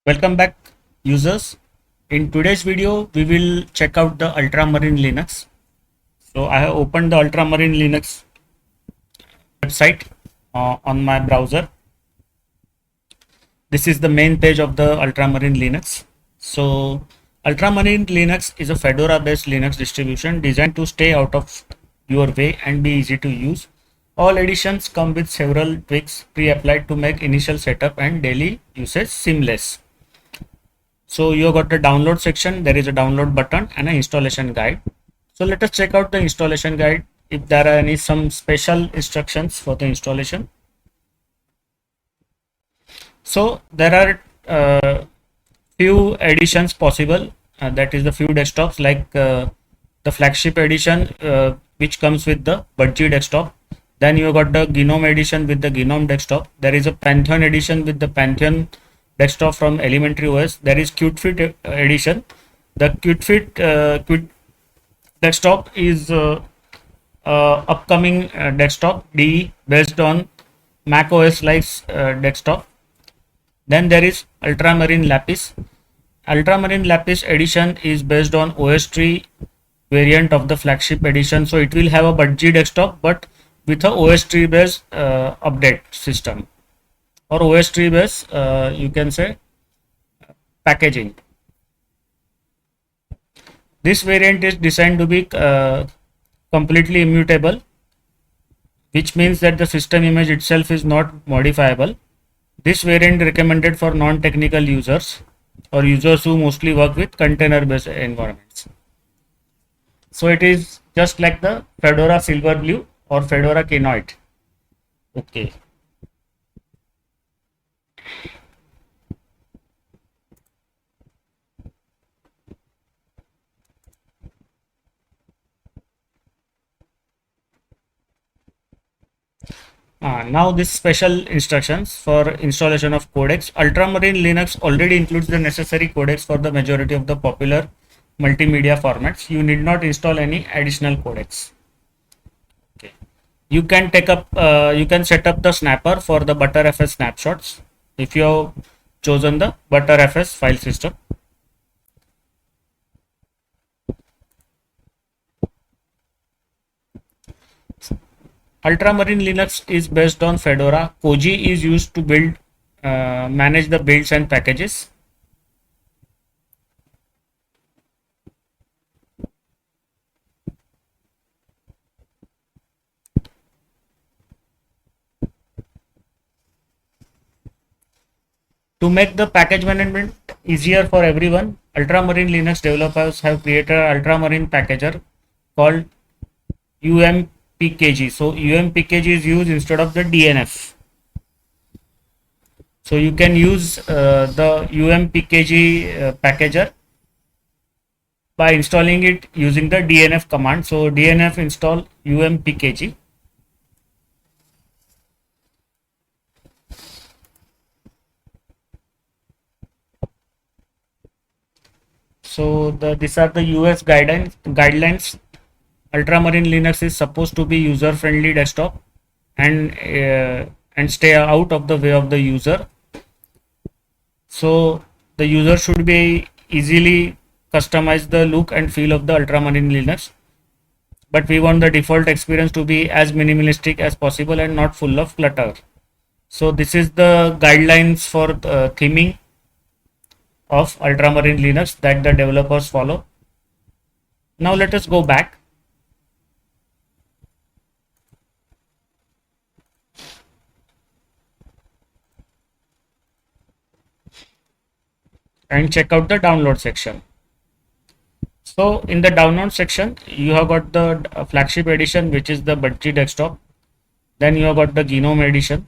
Welcome back, users. In today's video, we will check out the Ultramarine Linux. So I have opened the Ultramarine Linux website on my browser. This is the main page of the Ultramarine Linux. So Ultramarine Linux is a Fedora-based Linux distribution designed to stay out of your way and be easy to use. All editions come with several tweaks pre-applied to make initial setup and daily usage seamless. So you got the download section, there is a download button and an installation guide. So let us check out the installation guide if there are some special instructions for the installation. So there are few editions possible, that is the few desktops like the flagship edition which comes with the Budgie desktop. Then you got the Gnome edition with the Gnome desktop. There is a Pantheon edition with the Pantheon desktop from Elementary OS. There is QtFit edition. The QtFit desktop is upcoming desktop DE based on Mac OS Life's desktop. Then there is Ultramarine Lapis. Ultramarine Lapis edition is based on OS3 variant of the flagship edition. So it will have a Budgie desktop but with a OS3 based update system, or OS3 based you can say packaging. This variant is designed to be completely immutable, which means that the system image itself is not modifiable. This variant recommended for non-technical users or users who mostly work with container based environments. So it is just like the Fedora Silverblue or Fedora Kinoite. Okay. Now this special instructions for installation of codecs. Ultramarine Linux already includes the necessary codecs for the majority of the popular multimedia formats. You need not install any additional codecs. Okay. You can you can set up the snapper for the ButterFS snapshots if you have chosen the ButterFS file system. Ultramarine Linux is based on Fedora. Koji is used to build, manage the builds and packages. To make the package management easier for everyone, Ultramarine Linux developers have created an Ultramarine packager called UMPKG. So UMPKG is used instead of the DNF. So you can use the UMPKG packager by installing it using the DNF command. So DNF install UMPKG. So these are the US guidelines. Ultramarine Linux is supposed to be user-friendly desktop and stay out of the way of the user. So the user should be easily customize the look and feel of the Ultramarine Linux, but we want the default experience to be as minimalistic as possible and not full of clutter. So this is the guidelines for theming of Ultramarine Linux that the developers follow. Now let us go back. And check out the download section. So in the download section, you have got the flagship edition, which is the Budgie desktop. Then you have got the Gnome edition.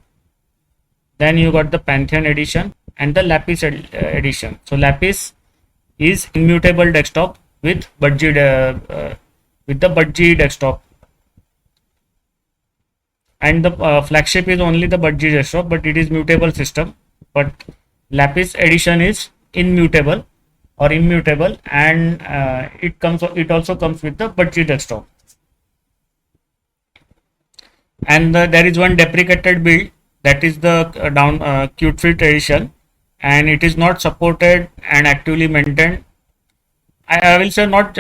Then you got the Pantheon edition and the Lapis edition. So Lapis is immutable desktop with Budgie with the Budgie desktop, and the flagship is only the Budgie desktop, but it is mutable system. But Lapis edition is immutable or immutable, and it also comes with the Budgie desktop. And there is one deprecated build, that is the QtFit edition, and it is not supported and actively maintained. I will say not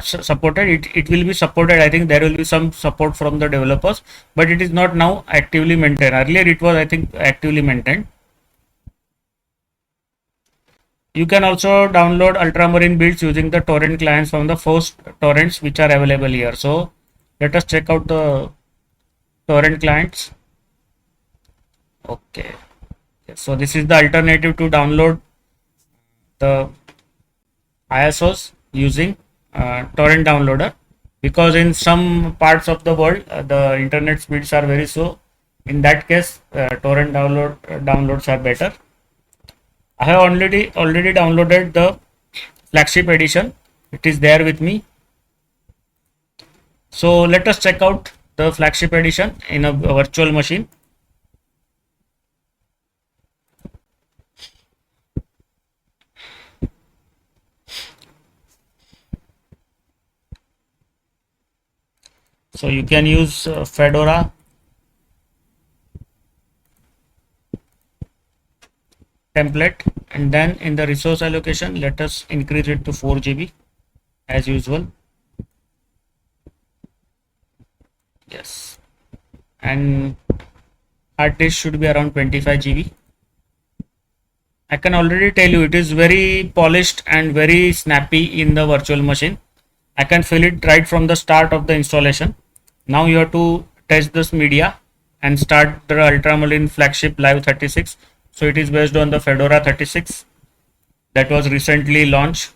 supported. It will be supported. I think there will be some support from the developers, but it is not now actively maintained. Earlier it was, I think, actively maintained. You can also download Ultramarine builds using the torrent clients from the first torrents which are available here. So let us check out the torrent clients. Okay. So this is the alternative to download the ISOs using torrent downloader, because in some parts of the world the internet speeds are very slow. In that case, torrent downloads are better. I have already downloaded the flagship edition. It is there with me. So let us check out the flagship edition in a virtual machine. So you can use Fedora template, and then in the resource allocation let us increase it to 4 GB as usual. Yes, and hard disk should be around 25 GB. I can already tell you it is very polished and very snappy in the virtual machine. I can feel it right from the start of the installation. Now you have to test this media and start the Ultramarine flagship Live 36. So it is based on the Fedora 36 that was recently launched.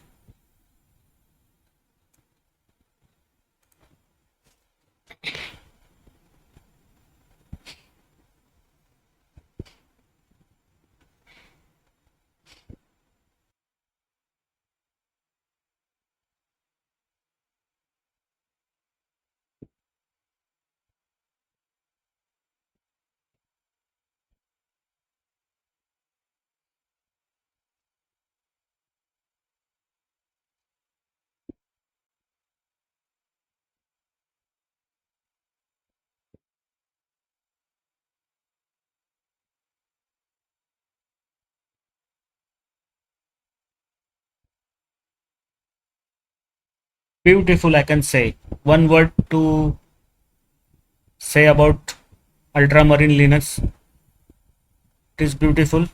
Beautiful, I can say. One word to say about Ultramarine Linux. It is beautiful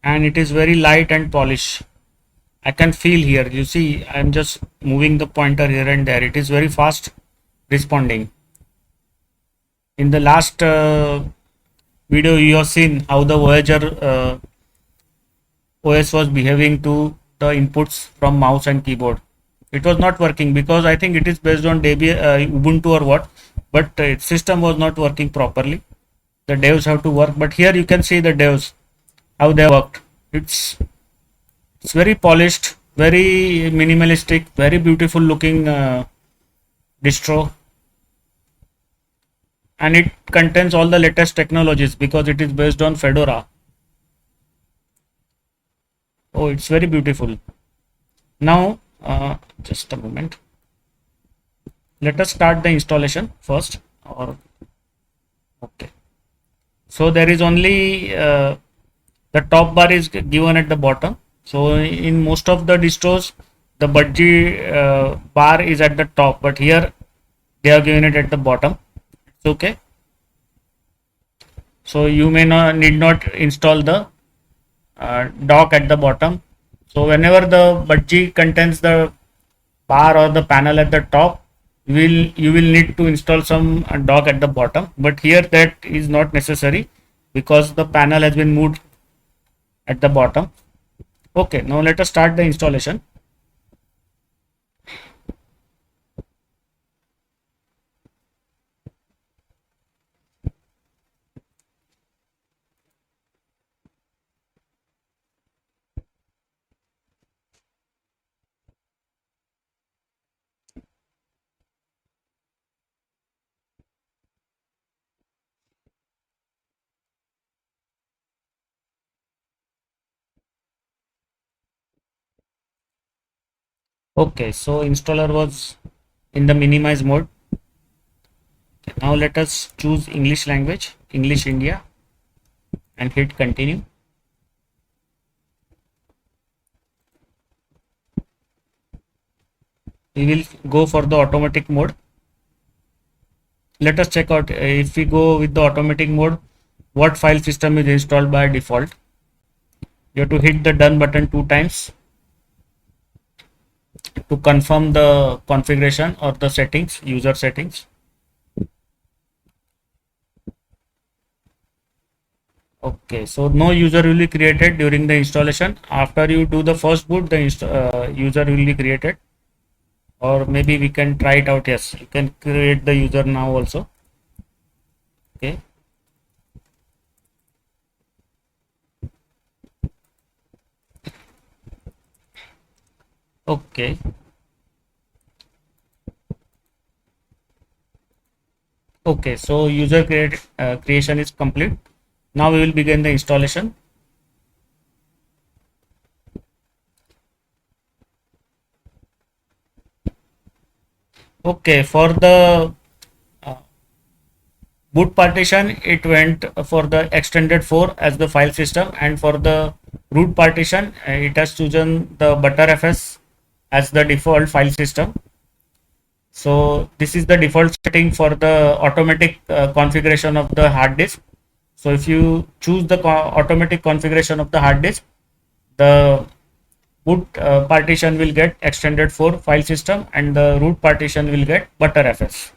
and it is very light and polished. I can feel here. You see, I'm just moving the pointer here and there. It is very fast responding. In the last video, you have seen how the Voyager OS was behaving to the inputs from mouse and keyboard. It was not working because I think it is based on Ubuntu or what, but its system was not working properly. The devs have to work, but here you can see the devs how they worked. It's very polished, very minimalistic, very beautiful looking distro, and it contains all the latest technologies because it is based on Fedora. Oh, it's very beautiful. Now, just a moment. Let us start the installation first. Or okay. So there is only the top bar is given at the bottom. So in most of the distros, the budgie bar is at the top, but here they have given it at the bottom. It's okay. So you may not need not install the dock at the bottom. So whenever the budgie contains the bar or the panel at the top, you will need to install some dock at the bottom. But here that is not necessary because the panel has been moved at the bottom. Okay, now let us start the installation. Okay, so installer was in the minimize mode. Now let us choose English language, English India, and hit continue. We will go for the automatic mode. Let us check out if we go with the automatic mode, what file system is installed by default. You have to hit the done button 2 times to confirm the configuration or the settings, user settings. Okay, so no user will be created during the installation. After you do the first boot, the user will be created, or maybe we can try it out. Yes, you can create the user now also. Okay. Okay. Okay, so creation is complete. Now we will begin the installation. Okay, for the uh, boot partition, it went for the extended 4 as the file system, and for the root partition, it has chosen the btrfs as the default file system. So this is the default setting for the automatic configuration of the hard disk. So if you choose the automatic configuration of the hard disk, the boot partition will get extended 4 file system, and the root partition will get btrfs.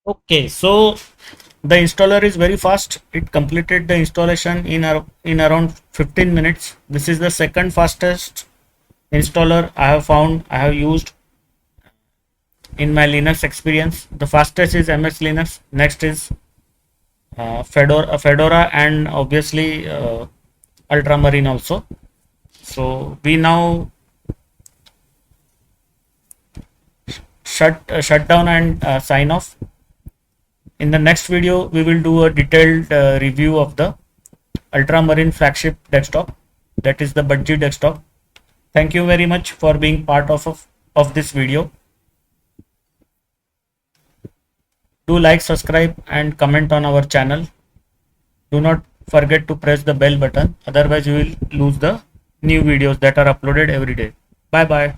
Okay, so the installer is very fast. It completed the installation in around 15 minutes. This is the second fastest installer I have found, I have used in my Linux experience. The fastest is MS Linux. Next is Fedora, and obviously Ultramarine also. So we now shut down and sign off. In the next video, we will do a detailed review of the Ultramarine flagship desktop, that is the Budgie desktop. Thank you very much for being part of this video. Do like, subscribe, and comment on our channel. Do not forget to press the bell button, otherwise you will lose the new videos that are uploaded every day. Bye bye.